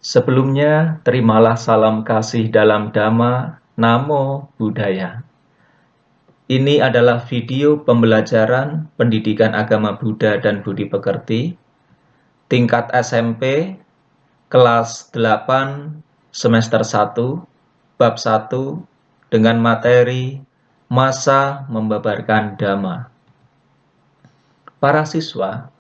Sebelumnya, terimalah salam kasih dalam Dhamma, Namo Buddhaya. Ini adalah video pembelajaran pendidikan agama Buddha dan Budi Pekerti, tingkat SMP, kelas 8, semester 1, bab 1, dengan materi Masa Membabarkan Dhamma. Para siswa,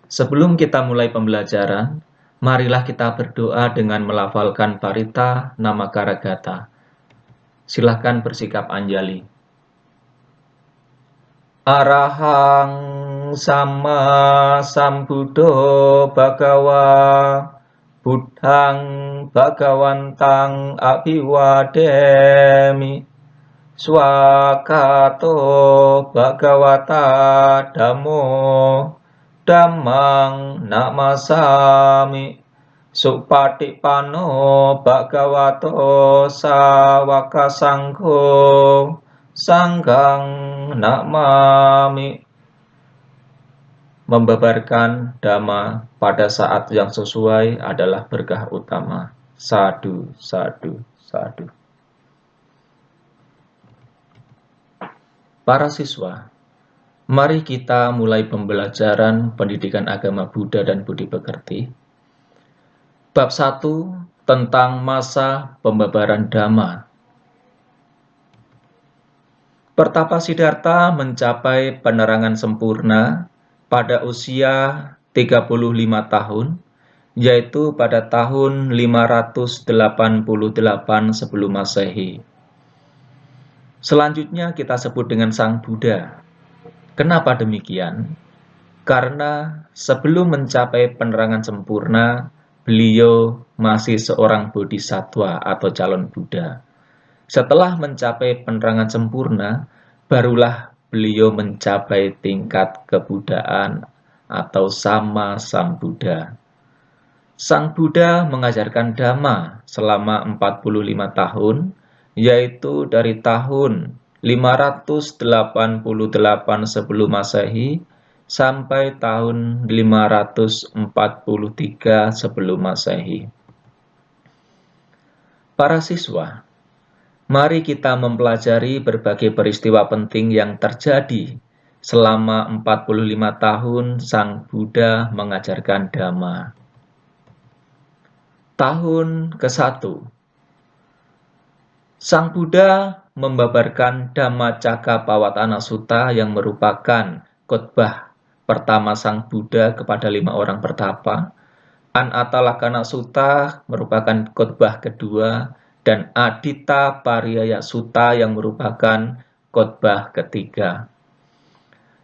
sebelum kita mulai pembelajaran, marilah kita berdoa dengan melafalkan Parita Namakaragata. Silahkan bersikap anjali. Arahang Sama Sambuddho Bhagawa Buddhang Bhagawantang Abhiwademi Swakato Bhagawata Dhammo Dhammang Namasami Supatipanno Bhagavato Sawaka Sangho Sanghang Namami. Membabarkan Dhamma pada saat yang sesuai adalah berkah utama. Sadu, sadu, sadu. Para siswa, mari kita mulai pembelajaran pendidikan agama Buddha dan Budi Pekerti. Bab 1 tentang masa pembabaran Dhamma. Pertapa Siddhartha mencapai penerangan sempurna pada usia 35 tahun, yaitu pada tahun 588 sebelum Masehi. Selanjutnya kita sebut dengan Sang Buddha. Kenapa demikian? Karena sebelum mencapai penerangan sempurna, beliau masih seorang bodhisattva atau calon Buddha. Setelah mencapai penerangan sempurna, barulah beliau mencapai tingkat kebudaan atau sama Sang Buddha. Sang Buddha mengajarkan Dhamma selama 45 tahun, yaitu dari tahun 588 sebelum Masehi sampai tahun 543 sebelum Masehi. Para siswa, mari kita mempelajari berbagai peristiwa penting yang terjadi selama 45 tahun Sang Buddha mengajarkan Dhamma. Tahun ke-1, Sang Buddha membabarkan Dhammacakkappavattana Sutta yang merupakan khotbah pertama Sang Buddha kepada 5 orang pertapa. Anatalakkhana Sutta merupakan khotbah kedua, dan Aditta Pariyaya Sutta yang merupakan khotbah ketiga.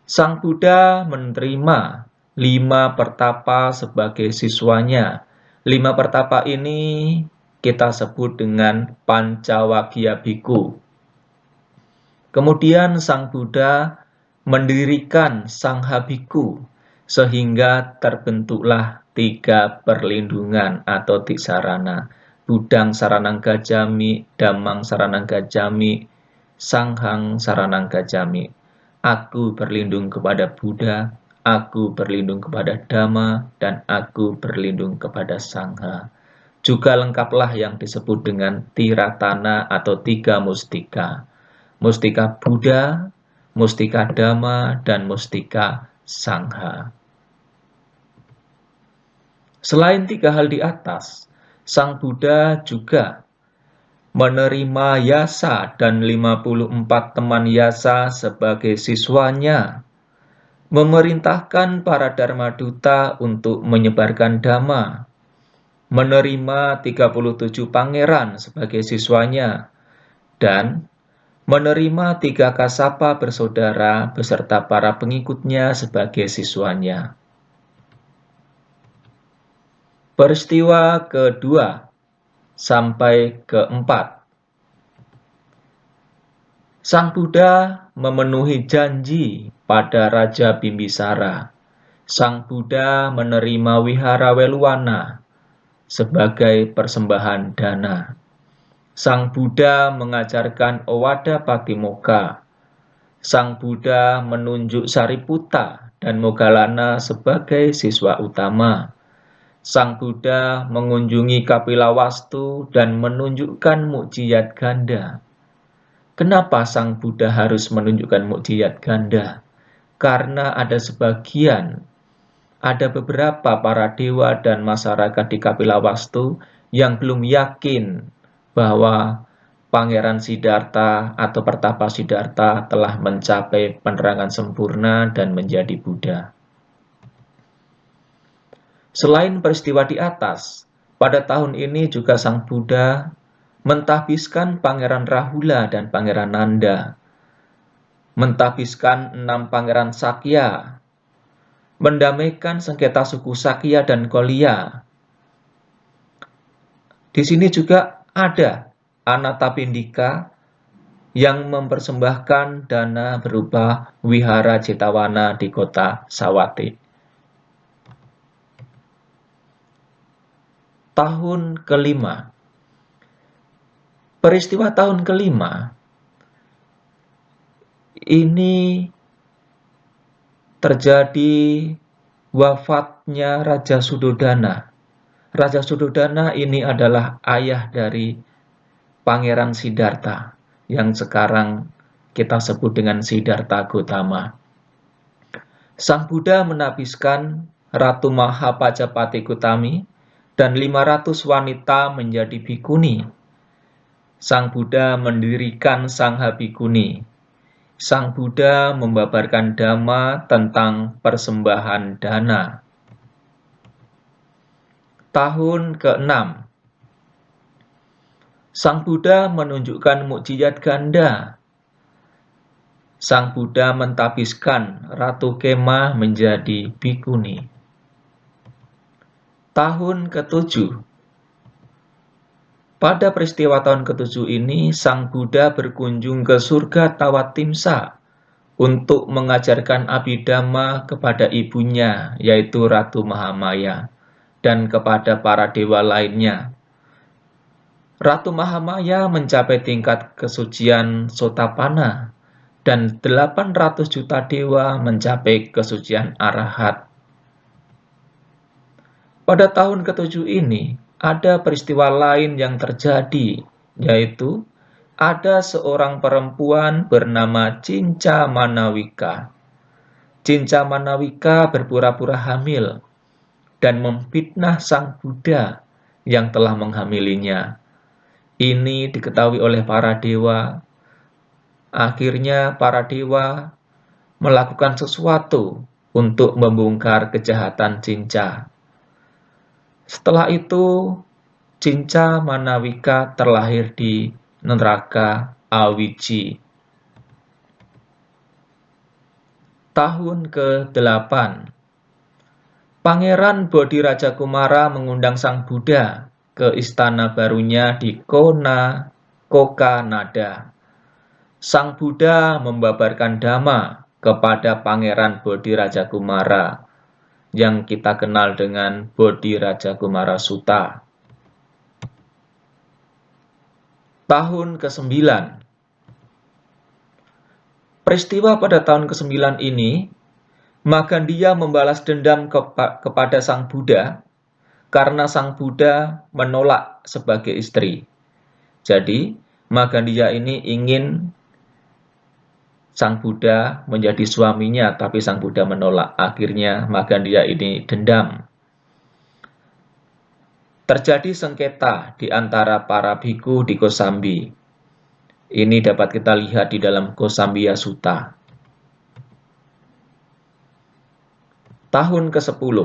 Sang Buddha menerima 5 pertapa sebagai siswanya. 5 pertapa ini kita sebut dengan Pancawagya Bhikkhu. Kemudian Sang Buddha mendirikan Sangha Bhikkhu, sehingga terbentuklah 3 perlindungan atau Tisarana. Buddhang Saranang Gacchami, Dhammang Saranang Gacchami, Sanghang Saranang Gacchami. Aku berlindung kepada Buddha, aku berlindung kepada Dhamma, dan aku berlindung kepada Sangha. Juga lengkaplah yang disebut dengan Tiratana atau 3 mustika. Mustika Buddha, mustika Dhamma, dan mustika Sangha. Selain 3 hal di atas, Sang Buddha juga menerima yasa dan 54 teman yasa sebagai siswanya, memerintahkan para Dharma Duta untuk menyebarkan Dhamma, menerima 37 pangeran sebagai siswanya, dan menerima 3 Kassapa bersaudara beserta para pengikutnya sebagai siswanya. Peristiwa kedua sampai keempat. Sang Buddha memenuhi janji pada Raja Bimbisara. Sang Buddha menerima Wihara Weluwana sebagai persembahan dana. Sang Buddha mengajarkan Owada Patimokkha. Sang Buddha menunjuk Sariputta dan Moggallana sebagai siswa utama. Sang Buddha mengunjungi Kapilawastu dan menunjukkan mukjizat ganda. Kenapa Sang Buddha harus menunjukkan mukjizat ganda? Karena ada beberapa para dewa dan masyarakat di Kapilawastu yang belum yakin bahwa Pangeran Siddhartha atau Pertapa Siddhartha telah mencapai penerangan sempurna dan menjadi Buddha. Selain peristiwa di atas, pada tahun ini juga Sang Buddha mentahbiskan Pangeran Rahula dan Pangeran Nanda, mentahbiskan 6 Pangeran Sakya, mendamaikan sengketa suku Sakya dan Kolya. Di sini juga ada Anathapindika yang mempersembahkan dana berupa wihara Jetawana di kota Sawati. Tahun kelima. Peristiwa tahun kelima ini terjadi wafatnya Raja Sudodana. Raja Sudodana ini adalah ayah dari Pangeran Siddhartha yang sekarang kita sebut dengan Siddhartha Gautama. Sang Buddha menahbiskan Ratu Mahapajapati Gautami dan 500 wanita menjadi bhikkhuni. Sang Buddha mendirikan Sangha Bhikkhuni. Sang Buddha membabarkan dhamma tentang persembahan dana. Tahun ke-6. Sang Buddha menunjukkan mukjizat ganda. Sang Buddha mentahbiskan Ratu Kema menjadi bhikkhuni. Tahun ke-7. Pada peristiwa tahun ke-7 ini, Sang Buddha berkunjung ke surga Tawatimsa untuk mengajarkan Abhidhamma kepada ibunya, yaitu Ratu Mahamaya, dan kepada para dewa lainnya. Ratu Mahamaya mencapai tingkat kesucian Sotapanna, dan 800 juta dewa mencapai kesucian Arahat. Pada tahun ke-7 ini, ada peristiwa lain yang terjadi, yaitu ada seorang perempuan bernama Cinca Manawika. Cinca Manawika berpura-pura hamil dan memfitnah Sang Buddha yang telah menghamilinya. Ini diketahui oleh para dewa. Akhirnya para dewa melakukan sesuatu untuk membongkar kejahatan Cinca. Setelah itu, Cinca Manawika terlahir di neraka Awiji. Tahun ke-8. Pangeran Bodhiraja Kumara mengundang Sang Buddha ke istana barunya di Kokanada. Sang Buddha membabarkan dhamma kepada Pangeran Bodhiraja Kumara yang kita kenal dengan Bodhiraja Kumara Sutta. Tahun ke-9. Peristiwa pada tahun ke-9 ini, Magandiya membalas dendam kepada Sang Buddha karena Sang Buddha menolak sebagai istri. Jadi, Magandiya ini ingin Sang Buddha menjadi suaminya, tapi Sang Buddha menolak. Akhirnya Magandiya ini dendam. Terjadi sengketa di antara para bhikkhu di Kosambi. Ini dapat kita lihat di dalam Kosambiya Sutta. Tahun ke-10.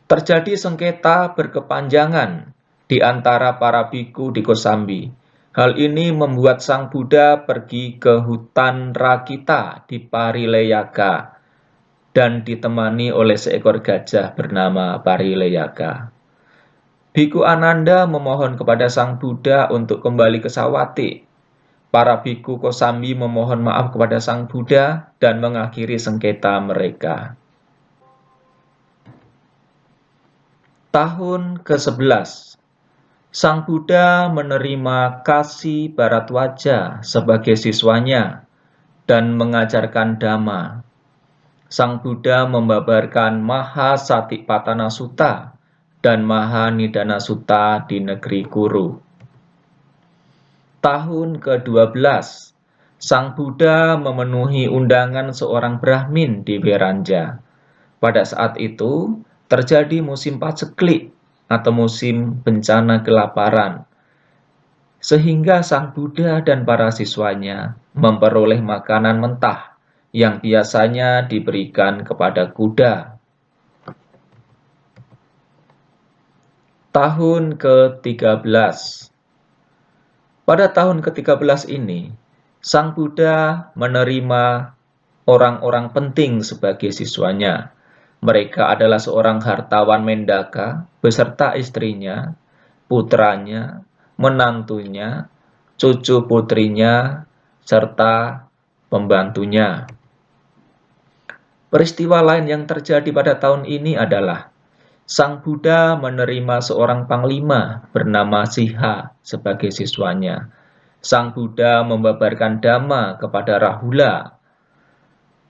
Terjadi sengketa berkepanjangan di antara para bhikkhu di Kosambi. Hal ini membuat Sang Buddha pergi ke hutan Rakita di Parileyaka dan ditemani oleh seekor gajah bernama Parileyaka. Bhikkhu Ananda memohon kepada Sang Buddha untuk kembali ke Sawati. Para bhikkhu Kosambi memohon maaf kepada Sang Buddha dan mengakhiri sengketa mereka. Tahun ke-11. Sang Buddha menerima Kasi Bharadwaja sebagai siswanya dan mengajarkan dhamma. Sang Buddha membabarkan Maha Satipatthana Sutta dan Maha Nidana Sutta di negeri Kuru. Tahun ke-12, Sang Buddha memenuhi undangan seorang Brahmin di Beranja. Pada saat itu, terjadi musim paceklik atau musim bencana kelaparan, sehingga Sang Buddha dan para siswanya memperoleh makanan mentah yang biasanya diberikan kepada kuda. Tahun ke-13. Pada tahun ke-13 ini, Sang Buddha menerima orang-orang penting sebagai siswanya. Mereka adalah seorang hartawan Mendaka beserta istrinya, putranya, menantunya, cucu putrinya, serta pembantunya. Peristiwa lain yang terjadi pada tahun ini adalah Sang Buddha menerima seorang panglima bernama Siha sebagai siswanya. Sang Buddha membabarkan Dhamma kepada Rahula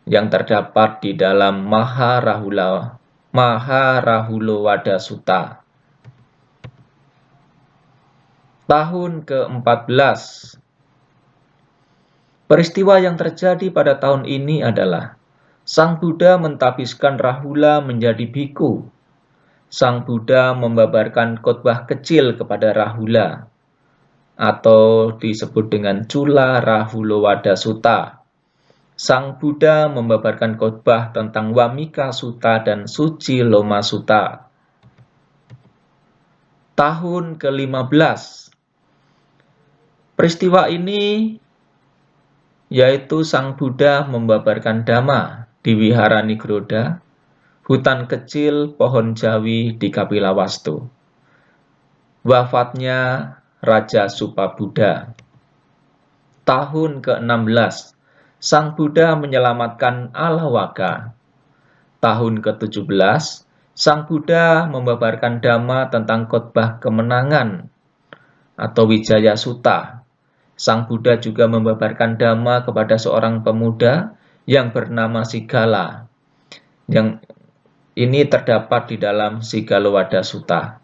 yang terdapat di dalam Maharahulawada Sutta. Tahun ke-14. Peristiwa yang terjadi pada tahun ini adalah Sang Buddha mentapiskan Rahula menjadi biku. Sang Buddha membabarkan khotbah kecil kepada Rahula, atau disebut dengan Cula Rahulawada Sutta. Sang Buddha membabarkan khotbah tentang Wamika Sutta dan Suci Loma Sutta. Tahun ke-15. Peristiwa ini yaitu Sang Buddha membabarkan Dhamma di Wihara Nigroda, hutan kecil pohon jawi di Kapilawastu. Wafatnya Raja Supabuddha. Tahun ke-16, Sang Buddha menyelamatkan Alawaka. Tahun ke-17, Sang Buddha membabarkan Dhamma tentang khotbah kemenangan atau Wijaya Sutta. Sang Buddha juga membabarkan Dhamma kepada seorang pemuda yang bernama Sigala. Yang ini terdapat di dalam Sigalowada Sutta.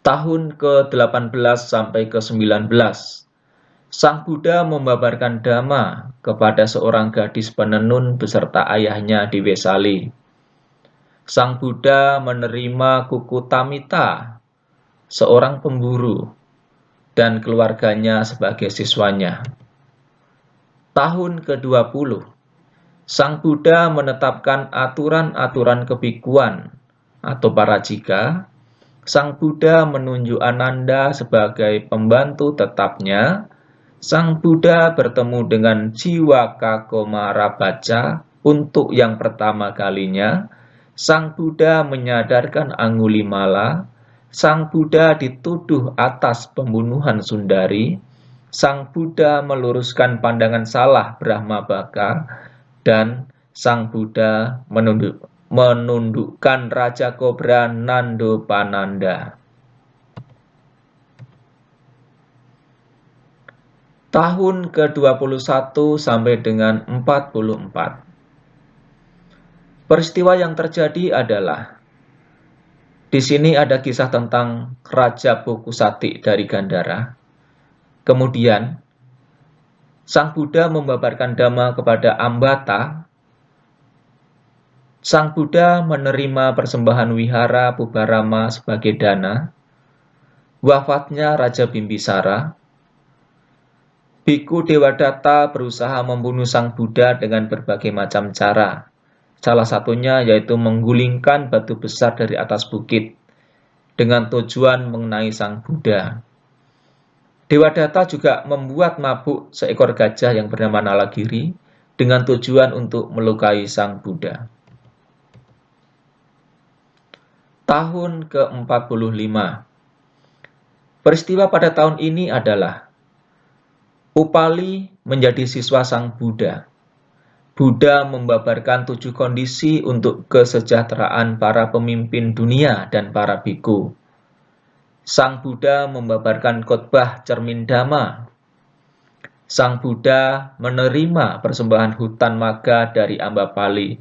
Tahun ke-18 sampai ke-19, Sang Buddha membabarkan Dhamma kepada seorang gadis penenun beserta ayahnya di Wesali. Sang Buddha menerima Kukutamita, seorang pemburu, dan keluarganya sebagai siswanya. Tahun ke-20, Sang Buddha menetapkan aturan-aturan kebikuan atau parajika. Sang Buddha menunjuk Ananda sebagai pembantu tetapnya. Sang Buddha bertemu dengan Jiwaka Komarabaca untuk yang pertama kalinya. Sang Buddha menyadarkan Angulimala. Sang Buddha dituduh atas pembunuhan Sundari. Sang Buddha meluruskan pandangan salah Brahmabaka. Dan Sang Buddha menundukkan Raja Kobra Nandopananda. Tahun ke-21 sampai dengan 44. Peristiwa yang terjadi adalah di sini ada kisah tentang Raja Bokusati dari Gandhara. Kemudian Sang Buddha membabarkan Dhamma kepada Ambata. Sang Buddha menerima persembahan wihara Pubarama sebagai dana. Wafatnya Raja Bimbisara. Biku Dewadatta berusaha membunuh Sang Buddha dengan berbagai macam cara. Salah satunya yaitu menggulingkan batu besar dari atas bukit dengan tujuan mengenai Sang Buddha. Dewadatta juga membuat mabuk seekor gajah yang bernama Nalagiri dengan tujuan untuk melukai Sang Buddha. Tahun ke-45. Peristiwa pada tahun ini adalah Upali menjadi siswa Sang Buddha. Buddha membabarkan 7 kondisi untuk kesejahteraan para pemimpin dunia dan para biku. Sang Buddha membabarkan khotbah cermin Dhamma. Sang Buddha menerima persembahan hutan maga dari Ambapali.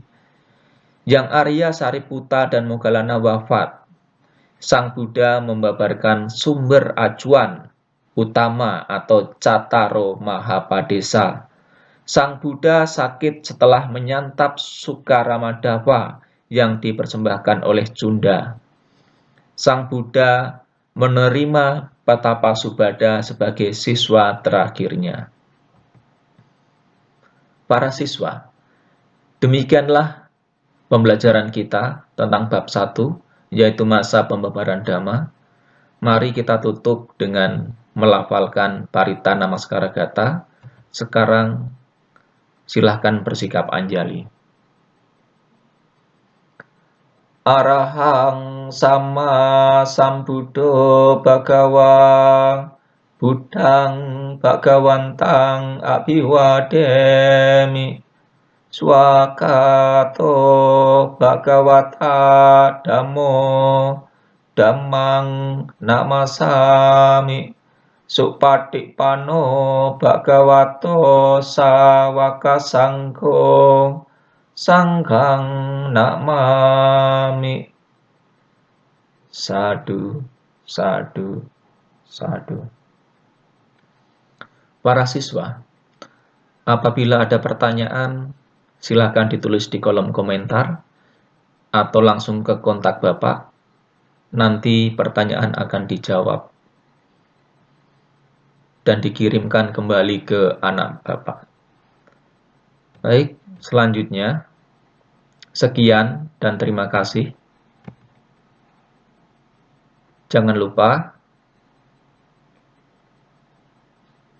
Yang Arya Sariputta dan Moggallana wafat. Sang Buddha membabarkan sumber acuan utama atau Cattaro Mahapadesa. Sang Buddha sakit setelah menyantap Sukaramadawa yang dipersembahkan oleh Cunda. Sang Buddha menerima Patapasubhada sebagai siswa terakhirnya. Para siswa, demikianlah pembelajaran kita tentang bab 1, yaitu masa pembabaran Dhamma. Mari kita tutup dengan melafalkan Parita Namaskara Gata. Sekarang silahkan bersikap anjali. Arahang Sama Sambuddho Bhagawa Buddhang Bhagawantang Abhiwademi Swakato Bhagavata Dhammo Dhammang Namasami Supatippano Bhagavato Sawaka Sangho Sanghang Namami. Sadu, sadu, sadu. Para siswa, apabila ada pertanyaan, silakan ditulis di kolom komentar atau langsung ke kontak Bapak. Nanti pertanyaan akan dijawab dan dikirimkan kembali ke anak Bapak. Baik, selanjutnya, sekian dan terima kasih. Jangan lupa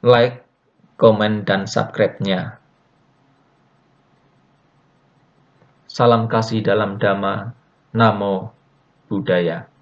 like, komen, dan subscribe-nya. Salam kasih dalam Dhamma. Namo Buddhaya.